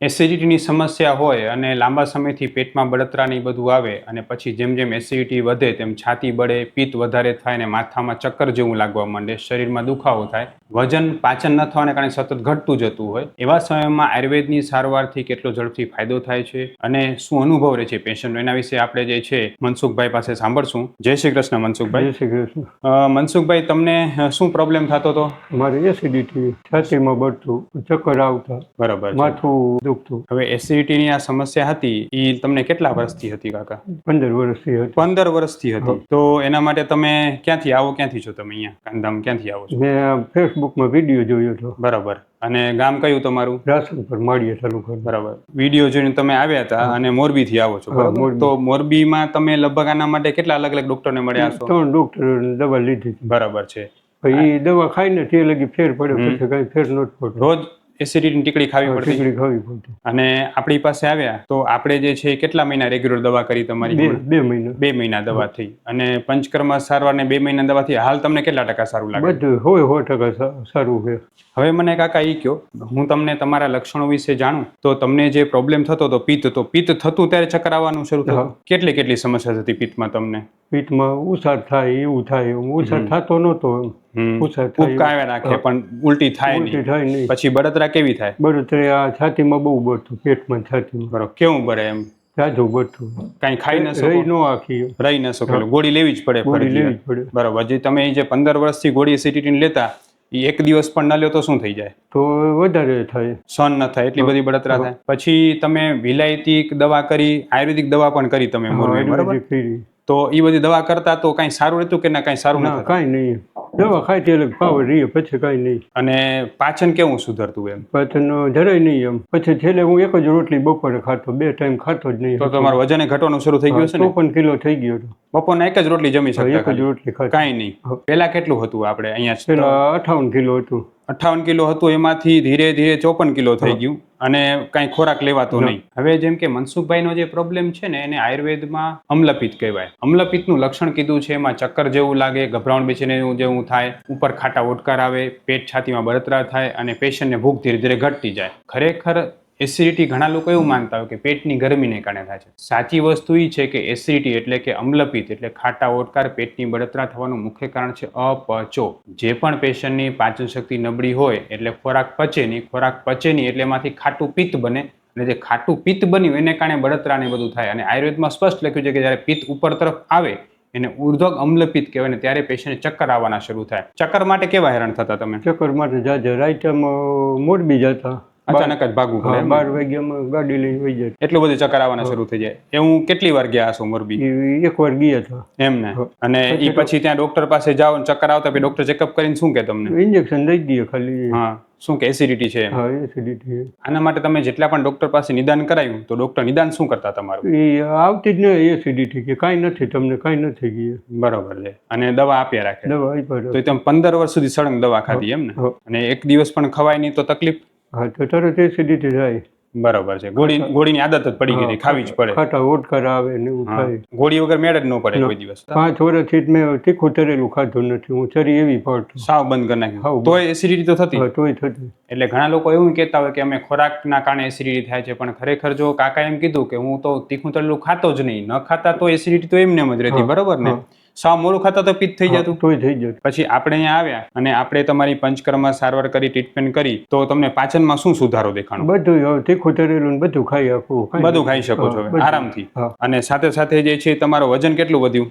એસિડિટીની સમસ્યા હોય અને લાંબા સમયથી પેટમાં બળતરા ને બધું આવે અને પછી જેમ જેમ એસિડિટી વધે તેમ છાતી બળે, પિત્ત વધારે થાય અને માથામાં ચક્કર જેવું લાગવા માંડે, શરીરમાં દુખાવો થાય, વજન પાચન ન થવાને કારણે સતત ઘટતું જતું હોય, એવા સમયમાં આયુર્વેદની સારવારથી કેટલો ઝડપથી ફાયદો થાય છે અને શું અનુભવ રહે છે પેશન્ટનો, એના વિશે આપણે જે છે મનસુખભાઈ પાસે સાંભળશું. જય શ્રી કૃષ્ણ મનસુખભાઈ. જય શ્રી કૃષ્ણ. મનસુખભાઈ, તમને શું પ્રોબ્લેમ થતો હતો? મારે એસિડિટી, છાતીમાં બળતું, ચક્કર આવતા, બરાબર છે. માથું દુખતું. હવે એસિડિટીની આ સમસ્યા હતી એ તમને કેટલા વર્ષથી હતી કાકા? 15 વર્ષથી હતી. 15 વર્ષથી હતી. તો એના માટે તમે ક્યાંથી છો તમે? અહીંયા કાંધામ ક્યાંથી આવો છો? મેં ફેસબુકમાં વિડીયો જોયો હતો. બરાબર. અને ગામ કયું તમારું? રાસનપર, માળિયા તાલુકા. બરાબર. વિડીયો જોઈને તમે આવ્યા હતા અને મોરબીથી આવો છો, બરાબર? મોરબી. તો મોરબીમાં તમે લગભગ આના માટે કેટલા અલગ અલગ ડોક્ટરને મળ્યા છો? 3 ડોક્ટર દવા લીધી હતી. બરાબર છે. એ દવા ખાઈને તે લગી ફેર પડ્યો, પછી કઈ ફેર નહોતો પડતો. રોજ એસિડિટીની ટીકડી ખાવી પડતી? ટીકડી ખાવી પડતી. અને આપણી પાસે આવ્યા તો આપણે જે છે કેટલા મહિના રેગ્યુલર દવા કરી તમારી? 2 મહિના. 2 મહિના દવા થઈ. અને પંચકર્મ સારવારને 2 મહિના દવાથી હાલ તમને કેટલા ટકા સારું લાગે? બધું 100% સારું છે. હવે મને કાકા એ કહો, હું તમને તમારા લક્ષણો વિશે જાણું તો તમને જે પ્રોબ્લેમ થતો હતો પિત્ત, તો પિત્ત થતું ત્યારે ચક્કર આવવાનું શરૂ થતું? કેટલી સમસ્યા થતી પિત્તમાં તમને? પીઠમાં ઉસાર થાય, એવું થાય. ઉસાર થતો નહોતો. ઉસાર ઉબકાવ્યા રાખે પણ ઉલટી થાય નહીં. પછી બળતરા કેવી થાય? બળતરા છાતીમાં બહુ બળતું, પેટમાં, છાતીમાં. બરોબર. કેવું બળે એમ? જાજુ બળતું. કઈ ખાઈ ન શકો? રહી ન આખી. રહી ન શકો. ગોળી લેવી જ પડે? ગોળી લેવી જ પડે. બરોબર. જે તમે જે 15 વર્ષથી ગોળી એસિડિટીની લેતા, એ એક દિવસ પણ ન લ્યો તો શું થઈ જાય? તો વધારે થાય. સહન ન થાય, એટલી બધી બળતરા થાય. પછી તમે વિલાયતી દવા કરી, આયુર્વેદિક દવા પણ કરી તમે મોરબી, બરાબર? તો એ બધી દવા કરતા તો કઈ સારું રહેતું કે ના કઈ સારું ન? કઈ નહીં. દવા ખાઈ તે પાવર રહીએ, પછી કઈ નહીં. અને પાચન કેવું સુધરતું એમ? પાચન જરાય નહીં એમ. પછી છેલ્લે હું એક જ રોટલી બપોરે ખાતો, 2 ટાઈમ ખાતો જ નહીં. તો તમારું વજન ઘટવાનું શરૂ થઈ ગયું છે ને? 54 કિલો થઈ ગયો હતો. બપોરના એક જ રોટલી જમી શકતા? એક જ રોટલી ખાતી. કઈ નહીં. પેલા કેટલું હતું આપણે અહીંયા? પેલા 58 કિલો હતું. 58 કિલો હતું, એમાંથી ધીરે ધીરે 54 કિલો થઈ ગયું અને કઈ ખોરાક લેવાતો નહીં. હવે જેમ કે મનસુખભાઈનો જે પ્રોબ્લેમ છે ને, એને આયુર્વેદમાં અમ્લપિત્ત કહેવાય. અમ્લપિત્તનું લક્ષણ કીધું છે, એમાં ચક્કર જેવું લાગે, ગભરામણ બેચેની જેવું થાય, ઉપર ખાટા ઓડકાર આવે, પેટ છાતીમાં બળતરા થાય અને પેશન્ટને ભૂખ ધીરે ધીરે ઘટતી જાય. ખરેખર એસિડિટી ઘણા લોકો એવું માનતા હોય કે પેટની ગરમીને કારણે થાય છે. સાચી વસ્તુ એ છે કે એસિડિટી એટલે કે અમ્લપિત્ત એટલે ખાટા ઓડકાર, પેટની બળતરા થવાનું મુખ્ય કારણ છે અપચો. જે પણ પેશન્ટની પાચન શક્તિ નબળી હોય એટલે ખોરાક પચે નહીં એટલે એમાંથી ખાટું પિત્ત બને અને જે ખાટું પિત્ત બન્યું એને કારણે બળતરા ને બધું થાય. અને આયુર્વેદમાં સ્પષ્ટ લખ્યું છે કે જ્યારે પિત્ત ઉપર તરફ આવે એને ઉર્ધ્વક અમ્લપિત્ત કહેવાય ને ત્યારે પેશન્ટ ચક્કર આવવાના શરૂ થાય. ચક્કર માટે કેવા હેરાન થતા તમે? ચક્કર માટે રાઈટમાં મોરબી જતા, અચાનક જ ભાગવું પડે? 12 વાગ્યામાં ગાડી લઈને વહી જાય. એટલું બધું ચક્કર આવવાના શરૂ થઈ જાય. એવું કેટલી વાર ગયા હશો મોરબી? એક વાર ગયા હતા. એમ ને? અને એ પછી ત્યાં ડોક્ટર પાસે જાઓ, ચક્કર આવતા પછી ડોક્ટર ચેકઅપ કરીને શું કે તમને? ઇન્જેક્શન દઈ દઈએ ખાલી. હા, શું કે એસિડિટી છે? હા, એસિડિટી. આના માટે તમે જેટલા પણ ડોક્ટર પાસે નિદાન કરાયું તો ડોક્ટર નિદાન શું કરતા તમારું? એ આવતી જ નહીં એસિડિટી, કે કાંઈ નથી, તમને કાંઈ નથી ગયું. બરોબર છે. અને દવા આપ્યા રાખે? દવા આપ્યા. તો તમે 15 વર્ષ સુધી સળંગ દવા ખાધી એમ ને? અને એક દિવસ પણ ખવાય નહીં તો તકલીફ? હા, તો તરત એસિડિટી થાય. બરોબર છે. ગોળીની આદત જ પડી ગઈ, ખાવી જ પડે. ખાટા ઓડકાર આવે ને એવું થાય. ગોળી વગર મેળ જ ન પડે કોઈ દિવસ? 5 વર્ષથી મેં તીખું તરેલું ખાધું નથી. હું ચરી એવી પડતો, સાવ બંધ કરી નાખ્યું. તોય એસિડિટી તો થતી? તોય થતી. એટલે ઘણા લોકો એવું કહેતા હોય કે અમે ખોરાકના કારણે એસિડિટી થાય છે, પણ ખરેખર જો કાકા એમ કીધું કે હું તો તીખું તરેલું ખાતો જ નહીં, ન ખાતા તો એસિડિટી તો એમને જ રહેતી, બરોબર ને? સાવ મોડું ખાતા તો પિત્ત થઈ જતું? તોય થઈ જતું. પછી આપણે અહીંયા આવ્યા અને આપણે તમારી પંચકર્મ સારવાર કરી, ટ્રીટમેન્ટ કરી, તો તમને પાચનમાં શું સુધારો દેખાણો? બધું તીખું તરેલું બધું ખાઈ આપું. બધું ખાઈ શકો છો આરામથી. અને સાથે સાથે જે છે તમારું વજન કેટલું વધ્યું?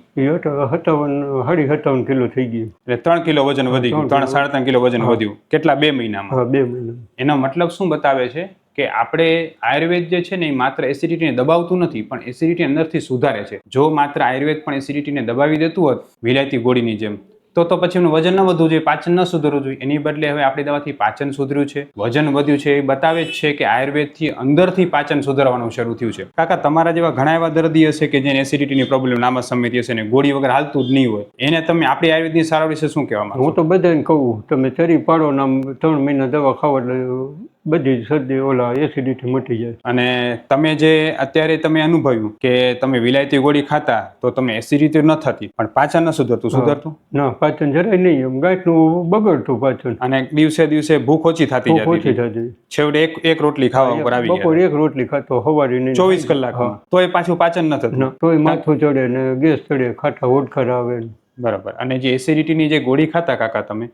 57 કિલો થઈ ગયું. એટલે 3 કિલો વજન વધી ગયું? 3-3.5 કિલો વજન વધ્યું. કેટલા? 2 મહિનામાં? 2 મહિના. એનો મતલબ શું બતાવે છે કે આપણે આયુર્વેદ જે છે ને એ માત્ર એસિડિટીને દબાવતું નથી પણ એસિડિટી અંદરથી સુધારે છે. જો માત્ર આયુર્વેદ પણ એસિડિટીને દબાવી દેતું હોત વિલાયતી ગોળીની જેમ તો પછી એનું વજન ન વધવું જોઈએ, પાચન ન સુધરવું જોઈએ. એની બદલે હવે આપણી દવાથી પાચન સુધર્યું છે, વજન વધ્યું છે. એ બતાવે જ છે કે આયુર્વેદથી અંદરથી પાચન સુધારવાનું શરૂ થયું છે. કાકા, તમારા જેવા ઘણા એવા દર્દી હશે કે જેને એસિડિટીની પ્રોબ્લેમ લાંબા સમયથી હશે ને ગોળી વગર હાલતું જ નહીં હોય, એને તમે આપણી આયુર્વેદની સારવાર વિશે શું કહેવા માંગો? હું તો બધાને કહું, તમે ચરી પાડો ને 3 મહિના દવા ખાવ એટલે બધી જ શરદી ઓલા એસિડિટી મટી જાય. અને તમે જે અત્યારે તમે અનુભવ્યું કે તમે વિલાયતી ગોળી ખાતા તો તમને એસિડિટી ન થતી પણ પાચન ન સુધરતું ના પાચન જરાય નહીં, એમ ગાંઠનું બગડતું પાચન. અને દિવસે દિવસે ભૂખ ઓછી થતી ભૂખ ઓછી જતી થતી. છેવટે એક રોટલી ખાવા ઉપર આવી બપોર ગયા એક રોટલી ખાતો સવારે નહીં 24 કલાકમાં તોય પાછું પાચન ન થતું. તોય માથું ચડે ને ગેસ ચડે, ખાટા ઓડકાર આવે. બરાબર. અને જે એસિડિટીની જે ગોળી ખાતા કાકા તમે,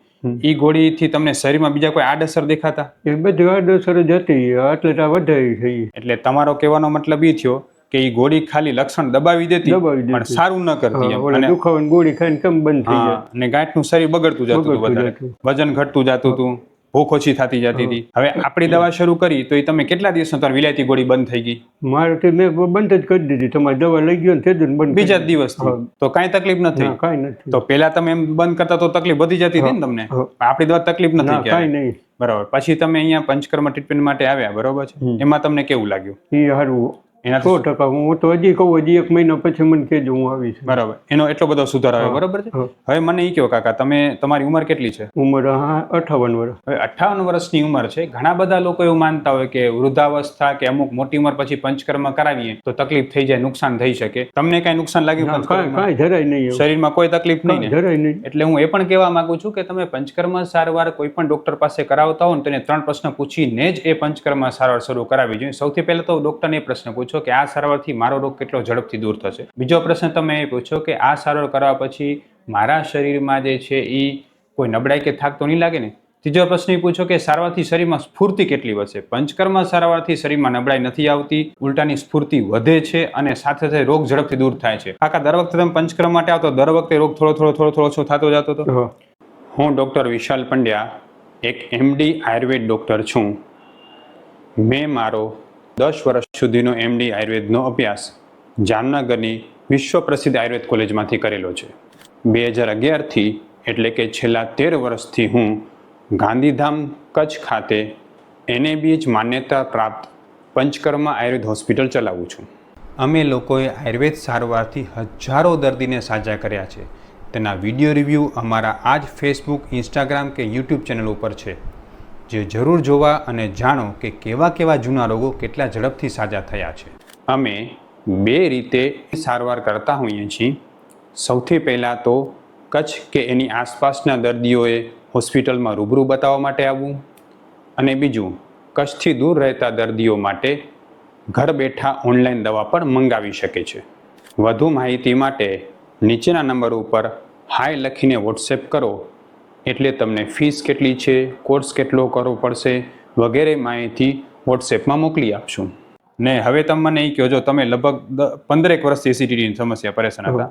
ઈ ગોળીથી તમને શરીરમાં બીજા કોઈ આડઅસર દેખાતા? એ બધી આડઅસર જ હતી, એટલે આ વધારી થઈ. એટલે તમારો કહેવાનો મતલબ ઈ થયો કે ઈ ગોળી ખાલી લક્ષણ દબાવી દેતી પણ સારું ન કરતી એમ. અને દુખાવાની ગોળી ખાઈને કેમ બંધ થઈ જાય. અને ગાંઠનું શરીર બગડતું જતું હતું વધારે, વજન ઘટતું જતું હતું, ભૂખ ઓછી થતી જતી હતી. હવે આપણી દવા શરૂ કરી તો એ તમે કેટલા દિવસનો તમારી વિલાયતી ગોળી બંધ થઈ ગઈ? મારે મેં બંધ જ કરી દીધી. તમારી દવા લઈ ગયો ને તે જ બંધ. બીજા જ દિવસથી તો કાંઈ તકલીફ નથી? કાંઈ નથી. તો પેલા તમે એમ બંધ કરતા તો તકલીફ વધી જતી હતી ને તમને? આપણી દવા તકલીફ નથી કાંઈ નહીં. બરાબર. પછી તમે અહીંયા પંચકર્મ ટ્રીટમેન્ટ માટે આવ્યા, બરોબર છે? એમાં તમને કેવું લાગ્યું? એ સારું, 100%. હું તો હજી કહું, હજી 1 મહિના પછી મને કહેજો, હું આવીશ. બરાબર. એનો એટલો બધો સુધાર આવ્યો, બરોબર છે? હવે મને એ કહો કાકા, તમારી ઉંમર કેટલી છે? ઉંમર 58 વર્ષ. હવે 58 વર્ષની ઉંમર છે. ઘણા બધા લોકો એવું માનતા હોય કે વૃદ્ધાવસ્થા કે અમુક મોટી ઉંમર પછી પંચકર્મ કરાવીએ તો તકલીફ થઈ જાય, નુકસાન થઈ શકે. તમને કઈ નુકસાન લાગ્યું? કાંઈ જરાય નહીં. શરીરમાં કોઈ તકલીફ નહીં ને? જરાય નહીં. એટલે હું એ પણ કહેવા માંગુ છું કે તમે પંચકર્મ સારવાર કોઈ પણ ડોક્ટર પાસે કરાવતા હો ને તેને 3 પ્રશ્ન પૂછીને જ એ પંચકર્મ સારવાર શરૂ કરાવવી જોઈએ. સૌથી પહેલા તો ડોક્ટરને એ પ્રશ્ન પૂછો કે આ સારવારથી મારો રોગ કેટલો ઝડપથી દૂર થશે. બીજો પ્રશ્ન તમે એ પૂછો કે આ સારવાર કરવા પછી મારા શરીરમાં જે છે એ કોઈ નબળાઈ કે થાક તો નહીં લાગે ને? ત્રીજો પ્રશ્ન એ પૂછો કે સારવારથી શરીરમાં સ્ફૂર્તિ કેટલી વધશે? પંચકર્મ સારવારથી શરીરમાં નબળાઈ નથી આવતી, ઉલટાની સ્ફૂર્તિ વધે છે અને સાથે સાથે રોગ ઝડપથી દૂર થાય છે. કાકા, દર વખતે તમે પંચકર્મ માટે આવતો, દર વખતે રોગ થોડો ઓછો થતો જતો હતો? હું ડૉક્ટર વિશાલ પંડ્યા, એક MD આયુર્વેદ ડૉક્ટર છું. મેં મારો 10 વર્ષ સુધીનો MD આયુર્વેદનો અભ્યાસ જામનગરની વિશ્વ પ્રસિદ્ધ આયુર્વેદ કોલેજમાંથી કરેલો છે. 2011થી એટલે કે છેલ્લા 13 વર્ષથી હું ગાંધીધામ કચ્છ ખાતે NABH માન્યતા પ્રાપ્ત પંચકર્મ આયુર્વેદ હોસ્પિટલ ચલાવું છું. અમે લોકોએ આયુર્વેદ સારવારથી હજારો દર્દીને સાજા કર્યા છે. તેના વિડીયો રિવ્યૂ અમારા આ જ ફેસબુક, ઇન્સ્ટાગ્રામ કે યુટ્યુબ ચેનલ ઉપર છે, જે જરૂર જોવા અને જાણો કે કેવા જૂના રોગો કેટલા ઝડપથી સાજા થયા છે. અમે 2 રીતે સારવાર કરતા હોઈએ છીએ. સૌથી પહેલાં તો કચ્છ કે એની આસપાસના દર્દીઓએ હોસ્પિટલમાં રૂબરૂ બતાવવા માટે આવવું, અને બીજું કચ્છથી દૂર રહેતા દર્દીઓ માટે ઘર બેઠા ઓનલાઈન દવા પણ મંગાવી શકે છે. વધુ માહિતી માટે નીચેના નંબર ઉપર હાય લખીને વોટ્સએપ કરો, એટલે તમને ફીસ કેટલી છે, કોર્સ કેટલો કરવો પડશે વગેરે માહિતી વોટ્સએપમાં મોકલી આપશું. ને હવે તમે મને એ કહો, જો તમે લગભગ 15 વર્ષથી એસિડિટીની સમસ્યા પરેશાન હતા,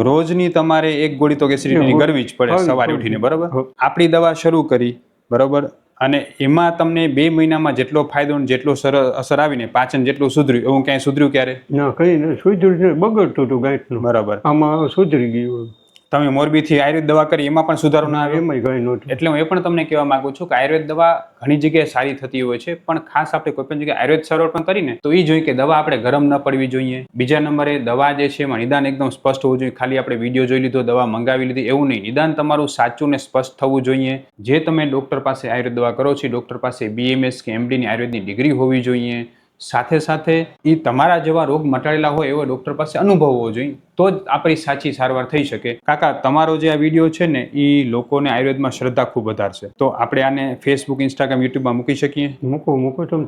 રોજની તમારે એક ગોળી તો એસિડિટીની કરવી જ પડે સવારે ઉઠીને, બરાબર? આપણી દવા શરૂ કરી, બરાબર, અને એમાં તમને 2 મહિનામાં જેટલો ફાયદો જેટલો અસર આવીને પાચન જેટલું સુધર્યું, એવું ક્યાંય સુધર્યું ક્યારે? ના, કઈ નહીં સુધર્યું. બગડતું હતું ગાંઠનું. બરાબર. આમાં સુધરી ગયું. તમે મોરબીથી આયુર્વેદ દવા કરી, એમાં પણ સુધારો ના આવ્યો? એમાંય કઈ નહોતું. એટલે હું એ પણ તમને કહેવા માંગુ છું કે આયુર્વેદ દવા ઘણી જગ્યાએ સારી થતી હોય છે, પણ ખાસ આપણે કોઈ પણ જગ્યાએ આયુર્વેદ સારવાર પણ કરીને તો એ જોઈએ કે દવા આપણે ગરમ ન પડવી જોઈએ. બીજા નંબરે દવા જે છે એમાં નિદાન એકદમ સ્પષ્ટ હોવું જોઈએ. ખાલી આપણે વિડીયો જોઈ લીધો, દવા મંગાવી લીધી એવું નહીં. નિદાન તમારું સાચું ને સ્પષ્ટ થવું જોઈએ. જે તમે ડૉક્ટર પાસે આયુર્વેદ દવા કરો છો, ડૉક્ટર પાસે BMS કે MD ની આયુર્વેદની ડિગ્રી હોવી જોઈએ. સાથે સાથે એ તમારા જેવા રોગ મટાડેલા હોય એવો ડૉક્ટર પાસે અનુભવ હોવો જોઈએ, તો જ આપણી સાચી સારવાર થઈ શકે. કાકા, તમારો જે આ વિડીયો છે ને એ લોકોને આયુર્વેદમાં શ્રદ્ધા ખૂબ વધારશે, તો આપણે આને ફેસબુક, ઇન્સ્ટાગ્રામ, યુટ્યુબમાં મૂકી શકીએ? મૂકો તમ.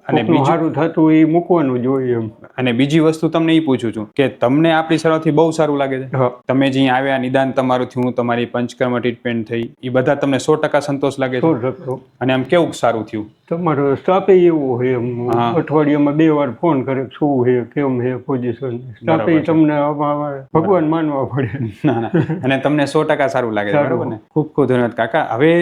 અને બીજું સારું થતું એ મૂકવાનું જોઈએ એમ. અને બીજી વસ્તુ તમને એ પૂછું છું કે તમને આપણી સારવારથી બહુ સારું લાગે છે? તમે જે આવ્યા, નિદાન તમારું થયું, તમારી પંચકર્મ ટ્રીટમેન્ટ થઈ, એ બધા તમને 100% સંતોષ લાગે છે? 100%. અને આમ કેવું સારું થયું? તમારો સ્ટાફે એવું હોય એમ, અઠવાડિયામાં 2 વાર ફોન કરે, શું છે, કેમ છે પોઝિશન. સ્ટાફે તમને ભગવાન માનવા પડે. ના, અને તમને 100% સારું લાગે છે, બરાબર ને? ખૂબ ધન્યવાદ કાકા. હવે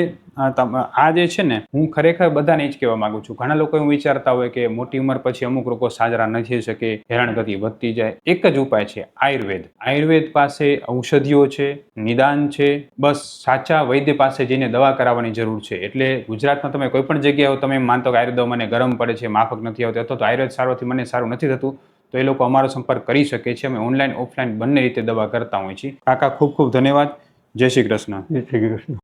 આ જે છે ને, હું ખરેખર બધાને જ કહેવા માંગુ છું. ઘણા લોકો એવું વિચારતા હોય કે મોટી ઉંમર પછી અમુક લોકો સાજા નથી થઈ શકે, હેરાનગતિ વધતી જાય. એક જ ઉપાય છે, આયુર્વેદ. આયુર્વેદ પાસે ઔષધિઓ છે, નિદાન છે. બસ સાચા વૈદ્ય પાસે જઈને દવા કરાવવાની જરૂર છે. એટલે ગુજરાતમાં તમે કોઈ પણ જગ્યાએ તમે માનતો કે આયુર્વેદ દવા મને ગરમ પડે છે, માફક નથી આવતી, અથવા તો આયુર્વેદ સારવારથી મને સારું નથી થતું, તો એ લોકો અમારો સંપર્ક કરી શકે છે. અમે ઓનલાઈન, ઓફલાઈન બંને રીતે દવા કરતા હોઈએ છીએ. કાકા, ખૂબ ધન્યવાદ. જય શ્રી કૃષ્ણ. જય શ્રી કૃષ્ણ.